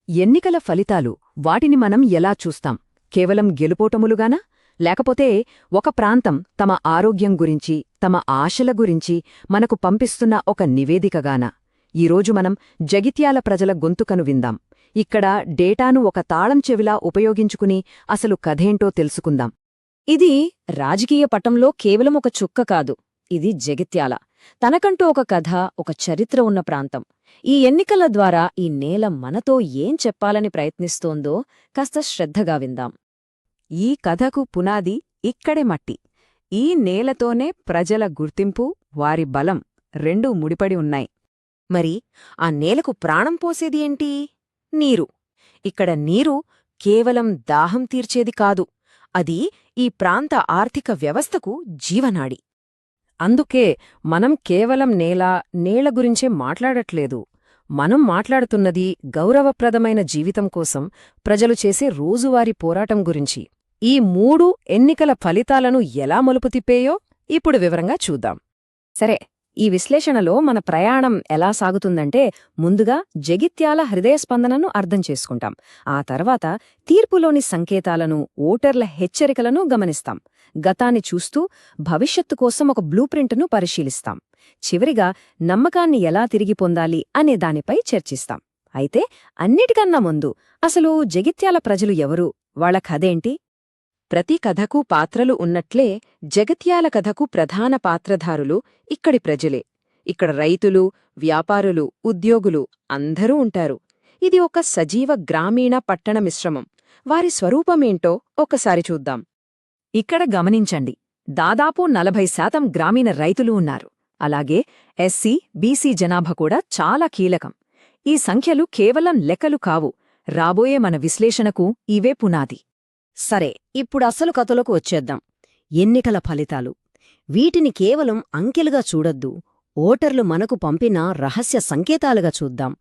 ఎన్నికల ఫలితాలు వాటిని మనం ఎలా చూస్తాం? కేవలం గెలుపోటములుగానా? లేకపోతే ఒక ప్రాంతం తమ ఆరోగ్యం గురించి, తమ ఆశల గురించి మనకు పంపిస్తున్న ఒక నివేదికగానా? ఈరోజు మనం జగిత్యాల ప్రజల గొంతుకను విందాం. ఇక్కడ డేటాను ఒక తాళం చెవిలా ఉపయోగించుకుని అసలు కథేంటో తెలుసుకుందాం. ఇది రాజకీయ పటంలో కేవలం ఒక చుక్క కాదు. ఇది జగిత్యాల. తనకంటూ ఒక కథ, ఒక చరిత్ర ఉన్న ప్రాంతం. ఈ ఎన్నికల ద్వారా ఈ నేల మనతో ఏం చెప్పాలని ప్రయత్నిస్తోందో కాస్త శ్రద్ధగా విందాం. ఈ కథకు పునాది ఇక్కడే మట్టి. ఈ నేలతోనే ప్రజల గుర్తింపు, వారి బలం రెండూ ముడిపడి ఉన్నాయి. మరి ఆ నేలకు ప్రాణం పోసేది ఏంటి? నీరు. ఇక్కడ నీరు కేవలం దాహం తీర్చేది కాదు. అది ఈ ప్రాంత ఆర్థిక వ్యవస్థకు జీవనాడి. అందుకే మనం కేవలం నేల గురించే మాట్లాడట్లేదు. మనం మాట్లాడుతున్నది గౌరవప్రదమైన జీవితం కోసం ప్రజలు చేసే రోజువారీ పోరాటం గురించి. ఈ 3 ఎన్నికల ఫలితాలను ఎలా మలుపు తిప్పేయో ఇప్పుడు వివరంగా చూద్దాం. సరే, ఈ విశ్లేషణలో మన ప్రయాణం ఎలా సాగుతుందంటే, ముందుగా జగిత్యాల హృదయస్పందనను అర్థం చేసుకుంటాం. ఆ తర్వాత తీర్పులోని సంకేతాలను, ఓటర్ల హెచ్చరికలను గమనిస్తాం. గతాన్ని చూస్తూ భవిష్యత్తు కోసం ఒక బ్లూప్రింట్ను పరిశీలిస్తాం. చివరిగా నమ్మకాన్ని ఎలా తిరిగి పొందాలి అనే దానిపై చర్చిస్తాం. అయితే అన్నిటికన్నా ముందు అసలు జగిత్యాల ప్రజలు ఎవరు? వాళ్ళ కథేంటి? ప్రతి కథకు పాత్రలు ఉన్నట్లే జగిత్యాల కథకు ప్రధాన పాత్రధారులు ఇక్కడి ప్రజలే. ఇక్కడ రైతులు, వ్యాపారులు, ఉద్యోగులు అందరూ ఉంటారు. ఇది ఒక సజీవ గ్రామీణ పట్టణ మిశ్రమం. వారి స్వరూపమేంటో ఒక్కసారి చూద్దాం. ఇక్కడ గమనించండి, దాదాపు 40% గ్రామీణ రైతులు ఉన్నారు. అలాగే ఎస్సీ, బీసీ జనాభా కూడా చాలా కీలకం. ఈ సంఖ్యలు కేవలం లెక్కలు కావు. రాబోయే మన విశ్లేషణకు ఇవే పునాది. సరే, ఇప్పుడు అసలు కథలోకి వచ్చేద్దాం. ఎన్నికల ఫలితాలు. వీటిని కేవలం అంకెలుగా చూడొద్దు. ఓటర్లు మనకు పంపిన రహస్య సంకేతాలుగా చూద్దాం.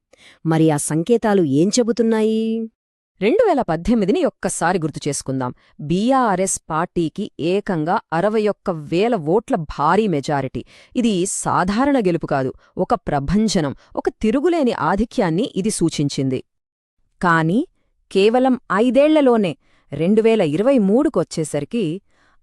మరి ఆ సంకేతాలు ఏం చెబుతున్నాయి? 2018ని ఒక్కసారి గుర్తుచేసుకుందాం. బీఆర్ఎస్ పార్టీకి ఏకంగా 61,000 ఓట్ల భారీ మెజారిటీ. ఇది సాధారణ గెలుపు కాదు, ఒక ప్రభంజనం, ఒక తిరుగులేని ఆధిక్యాన్ని ఇది సూచించింది. కాని కేవలం 5 ఏళ్లలోనే 2023కొచ్చేసరికి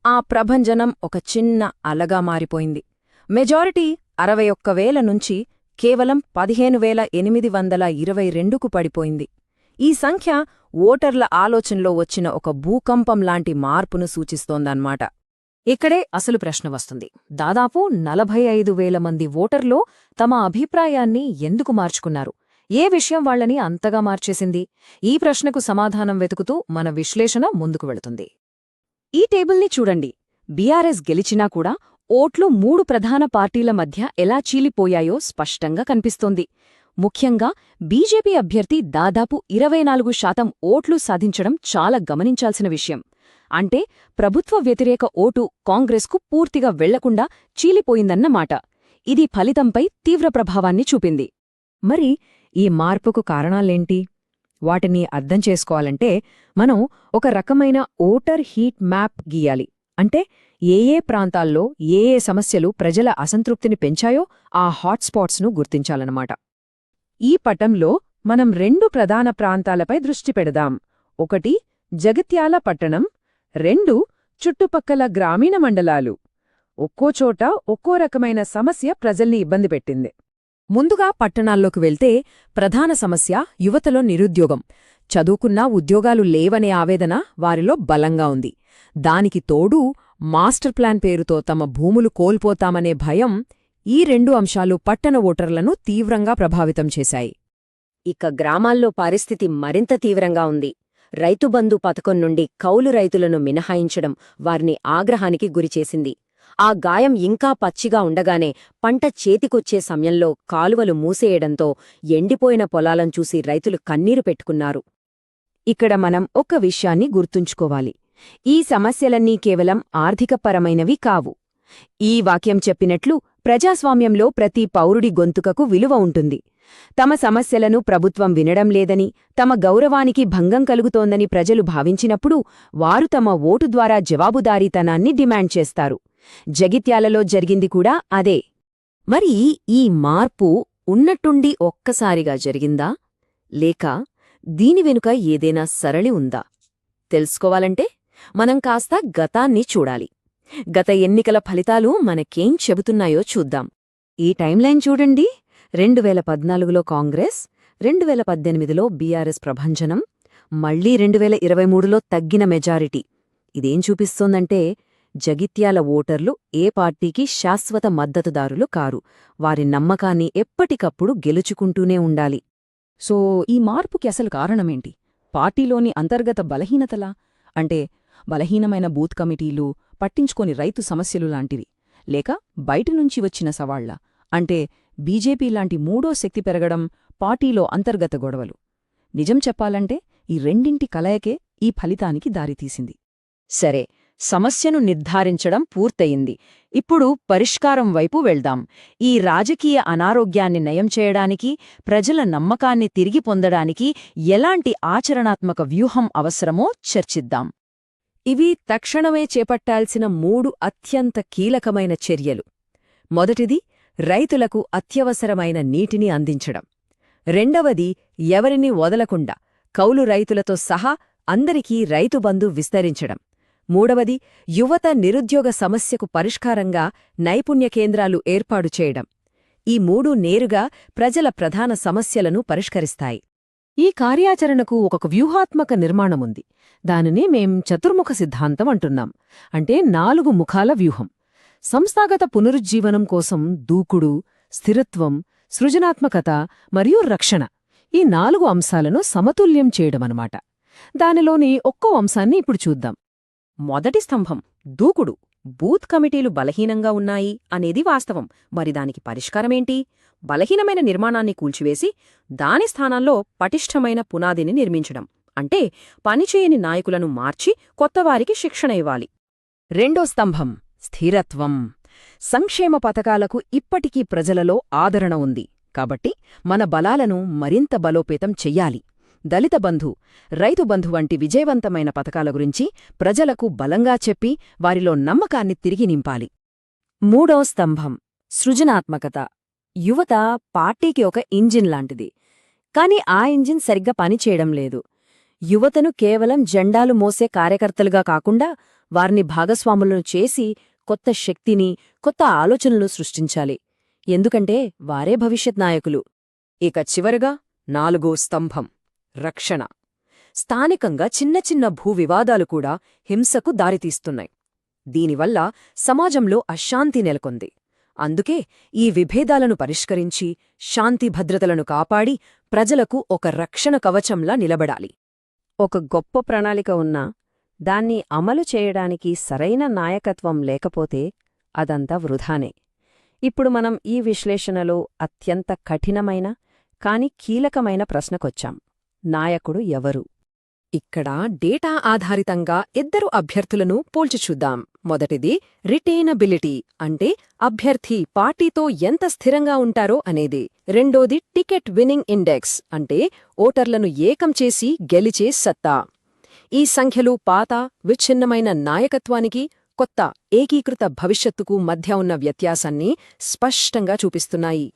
ఆ ప్రభంజనం ఒక చిన్న అలగా మారిపోయింది. మెజారిటీ 61,000 నుంచి కేవలం 15,822కు పడిపోయింది. ఈ సంఖ్య ఓటర్ల ఆలోచనలో వచ్చిన ఒక భూకంపంలాంటి మార్పును సూచిస్తోందన్నమాట. ఇక్కడే అసలు ప్రశ్న వస్తుంది. దాదాపు 45,000 మంది ఓటర్లో తమ అభిప్రాయాన్ని ఎందుకు మార్చుకున్నారు? ఏ విషయం వాళ్లని అంతగా మార్చేసింది? ఈ ప్రశ్నకు సమాధానం వెతుకుతూ మన విశ్లేషణ ముందుకు వెళుతుంది. ఈ టేబుల్ని చూడండి. బీఆర్ఎస్ గెలిచినా కూడా ఓట్లు 3 ప్రధాన పార్టీల మధ్య ఎలా చీలిపోయాయో స్పష్టంగా కనిపిస్తోంది. ముఖ్యంగా బీజేపీ అభ్యర్థి దాదాపు 24% ఓట్లు సాధించడం చాలా గమనించాల్సిన విషయం. అంటే ప్రభుత్వ వ్యతిరేక ఓటు కాంగ్రెస్కు పూర్తిగా వెళ్లకుండా చీలిపోయిందన్నమాట. ఇది ఫలితంపై తీవ్ర ప్రభావాన్ని చూపింది. మరి ఈ మార్పుకు కారణాలేంటి? వాటిని అర్థం చేసుకోవాలంటే మనం ఒక రకమైన ఓటర్ హీట్ మ్యాప్ గీయాలి. అంటే ఏ ప్రాంతాల్లో ఏ సమస్యలు ప్రజల అసంతృప్తిని పెంచాయో ఆ హాట్స్పాట్స్ను గుర్తించాలన్నమాట. ఈ పటంలో మనం 2 ప్రధాన ప్రాంతాలపై దృష్టి పెడదాం. ఒకటి జగిత్యాల పట్టణం, 2 చుట్టుపక్కల గ్రామీణ మండలాలు. ఒక్కోచోట ఒక్కో రకమైన సమస్య ప్రజల్ని ఇబ్బంది పెట్టింది. ముందుగా పట్టణాల్లోకి వెళ్తే ప్రధాన సమస్య యువతలో నిరుద్యోగం. చదువుకున్నా ఉద్యోగాలు లేవనే ఆవేదన వారిలో బలంగా ఉంది. దానికి తోడు మాస్టర్ ప్లాన్ పేరుతో తమ భూములు కోల్పోతామనే భయం. ఈ 2 అంశాలు పట్టణ ఓటర్లను తీవ్రంగా ప్రభావితం చేశాయి. ఇక గ్రామాల్లో పరిస్థితి మరింత తీవ్రంగా ఉంది. రైతుబంధు పథకం నుండి కౌలు రైతులను మినహాయించడం వారిని ఆగ్రహానికి గురిచేసింది. ఆ గాయం ఇంకా పచ్చిగా ఉండగానే పంట చేతికొచ్చే సమయంలో కాలువలు మూసేయడంతో ఎండిపోయిన పొలాలను చూసి రైతులు కన్నీరు పెట్టుకున్నారు. ఇక్కడ మనం ఒక విషయాన్ని గుర్తుంచుకోవాలి. ఈ సమస్యలన్నీ కేవలం ఆర్థికపరమైనవి కావు. ఈ వాక్యం చెప్పినట్లు ప్రజాస్వామ్యంలో ప్రతి పౌరుడి గొంతుకకు విలువ ఉంటుంది. తమ సమస్యలను ప్రభుత్వం వినడం లేదని, తమ గౌరవానికి భంగం కలుగుతోందని ప్రజలు భావించినప్పుడు వారు తమ ఓటు ద్వారా జవాబుదారీతనాన్ని డిమాండ్ చేస్తారు. జగిత్యాలలో జరిగింది కూడా అదే. మరి ఈ మార్పు ఉన్నట్టుండి ఒక్కసారిగా జరిగిందా? లేక దీని వెనుక ఏదైనా సరళి ఉందా? తెలుసుకోవాలంటే మనం కాస్త గతాన్ని చూడాలి. గత ఎన్నికల ఫలితాలు మనకేం చెబుతున్నాయో చూద్దాం. ఈ టైంలైన్ చూడండి. 2014లో కాంగ్రెస్, 2018లో బీఆర్ఎస్ ప్రభంజనం, మళ్లీ 2023లో తగ్గిన మెజారిటీ. ఇదేం చూపిస్తోందంటే జగిత్యాల ఓటర్లు ఏ పార్టీకి శాశ్వత మద్దతుదారులు కారు. వారి నమ్మకాన్ని ఎప్పటికప్పుడు గెలుచుకుంటూనే ఉండాలి. సో ఈ మార్పుకి అసలు కారణమేంటి? పార్టీలోని అంతర్గత బలహీనతలా? అంటే బలహీనమైన బూత్ కమిటీలు, పట్టించుకోని రైతు సమస్యలు లాంటివి? లేక బయటినుంచి వచ్చిన సవాళ్లా? అంటే బీజేపీ లాంటి మూడో శక్తి పెరగడం, పార్టీలో అంతర్గత గొడవలు? నిజం చెప్పాలంటే ఈ రెండింటి కలయికే ఈ ఫలితానికి దారితీసింది. సరే, సమస్యను నిర్ధారించడం పూర్తయింది. ఇప్పుడు పరిష్కారం వైపు వెళ్దాం. ఈ రాజకీయ అనారోగ్యాన్ని నయం చేయడానికి, ప్రజల నమ్మకాన్ని తిరిగి పొందడానికి ఎలాంటి ఆచరణాత్మక వ్యూహం అవసరమో చర్చిద్దాం. ఇవి తక్షణమే చేపట్టాల్సిన 3 అత్యంత కీలకమైన చర్యలు. మొదటిది, రైతులకు అత్యవసరమైన నీటిని అందించడం. రెండవది, ఎవరినీ వదలకుండా కౌలు రైతులతో సహా అందరికీ రైతుబంధు విస్తరించడం. మూడవది, యువత నిరుద్యోగ సమస్యకు పరిష్కారంగా నైపుణ్య కేంద్రాలు ఏర్పాటు చేయడం. ఈ 3 నేరుగా ప్రజల ప్రధాన సమస్యలను పరిష్కరిస్తాయి. ఈ కార్యాచరణకు ఒక వ్యూహాత్మక నిర్మాణముంది. దానిని మేం చతుర్ముఖ సిద్ధాంతం అంటున్నాం. అంటే 4 ముఖాల వ్యూహం. సంస్థాగత పునరుజ్జీవనం కోసం దూకుడు, స్థిరత్వం, సృజనాత్మకత మరియు రక్షణ, ఈ 4 అంశాలను సమతుల్యం చేయడమన్నమాట. దానిలోని ఒక్కో అంశాన్ని ఇప్పుడు చూద్దాం. మొదటి స్తంభం దూకుడు. బూత్ కమిటీలు బలహీనంగా ఉన్నాయి అనేది వాస్తవం. మరి దానికి పరిష్కారమేంటి? బలహీనమైన నిర్మాణాన్ని కూల్చివేసి దాని స్థానాల్లో పటిష్టమైన పునాదిని నిర్మించడం. అంటే పనిచేయని నాయకులను మార్చి కొత్తవారికి శిక్షణ ఇవ్వాలి. రెండో స్తంభం స్థిరత్వం. సంక్షేమ పథకాలకు ఇప్పటికీ ప్రజలలో ఆదరణ ఉంది. కాబట్టి మన బలాలను మరింత బలోపేతం చెయ్యాలి. దళిత బంధు, రైతు బంధు వంటి విజయవంతమైన పథకాల గురించి ప్రజలకు బలంగా చెప్పి వారిలో నమ్మకాన్ని తిరిగి నింపాలి. మూడో స్తంభం సృజనాత్మకత. యువత పార్టీకి ఒక ఇంజిన్ లాంటిది. కాని ఆ ఇంజిన్ సరిగ్గా పనిచేయడం లేదు. యువతను కేవలం జెండాలు మోసే కార్యకర్తలుగా కాకుండా వారిని భాగస్వాములను చేసి కొత్త శక్తిని, కొత్త ఆలోచనలు సృష్టించాలి. ఎందుకంటే వారే భవిష్యత్ నాయకులు. ఇక చివరగా 4వ స్తంభం రక్షణ. స్థానికంగా చిన్న చిన్న భూవివాదాలు కూడా హింసకు దారితీస్తున్నాయి. దీనివల్ల సమాజంలో అశాంతి నెలకొంది. అందుకే ఈ విభేదాలను పరిష్కరించి శాంతి భద్రతలను కాపాడి ప్రజలకు ఒక రక్షణ కవచంలా నిలబడాలి. ఒక గొప్ప ప్రణాళిక ఉన్నా దాన్ని అమలు చేయడానికి సరైన నాయకత్వం లేకపోతే అదంతా వృధానే. ఇప్పుడు మనం ఈ విశ్లేషణలో అత్యంత కఠినమైన కాని కీలకమైన ప్రశ్నకొచ్చాం. నాయకుడు ఎవరు? ఇక్కడ డేటా ఆధారితంగా 2 అభ్యర్థులను పోల్చిచూద్దాం. మొదటిది రిటైనబిలిటీ, అంటే అభ్యర్థి పార్టీతో ఎంత స్థిరంగా ఉంటారో అనేది. రెండోది టికెట్ విన్నింగ్ ఇండెక్స్, అంటే ఓటర్లను ఏకం చేసి గెలిచే సత్తా. ఈ సంఖ్యలు పాత, విచ్ఛిన్నమైన నాయకత్వానికి, కొత్త ఏకీకృత భవిష్యత్తుకు మధ్య ఉన్న వ్యత్యాసాన్ని స్పష్టంగా చూపిస్తున్నాయి.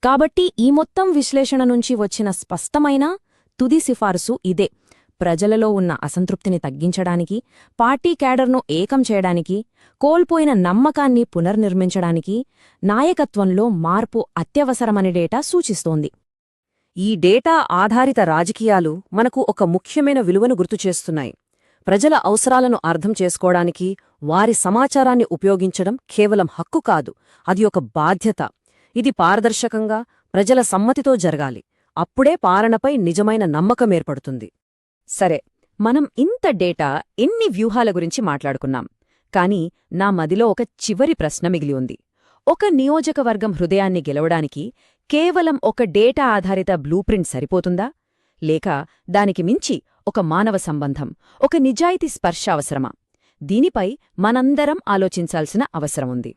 కాబట్టి ఈ మొత్తం విశ్లేషణ నుంచి వచ్చిన స్పష్టమైన తుది సిఫారసు ఇదే. ప్రజలలో ఉన్న అసంతృప్తిని తగ్గించడానికి, పార్టీ క్యాడర్ను ఏకం చేయడానికి, కోల్పోయిన నమ్మకాన్ని పునర్నిర్మించడానికి నాయకత్వంలో మార్పు అత్యవసరమని డేటా సూచిస్తోంది. ఈ డేటా ఆధారిత రాజకీయాలు మనకు ఒక ముఖ్యమైన విలువను గుర్తుచేస్తున్నాయి. ప్రజల అవసరాలను అర్థం చేసుకోవడానికి వారి సమాచారాన్ని ఉపయోగించడం కేవలం హక్కు కాదు, అది ఒక బాధ్యత. ఇది పారదర్శకంగా, ప్రజల సమ్మతితో జరగాలి. అప్పుడే పాలనపై నిజమైన నమ్మకం ఏర్పడుతుంది. సరే, మనం ఇంత డేటా, ఎన్ని వ్యూహాల గురించి మాట్లాడుకున్నాం. కాని నా మదిలో ఒక చివరి ప్రశ్న మిగిలి ఉంది. ఒక నియోజకవర్గం హృదయాన్ని గెలవడానికి కేవలం ఒక డేటా ఆధారిత బ్లూప్రింట్ సరిపోతుందా? లేక దానికి మించి ఒక మానవ సంబంధం, ఒక నిజాయితీ స్పర్శ అవసరమా? దీనిపై మనందరం ఆలోచించాల్సిన అవసరముంది.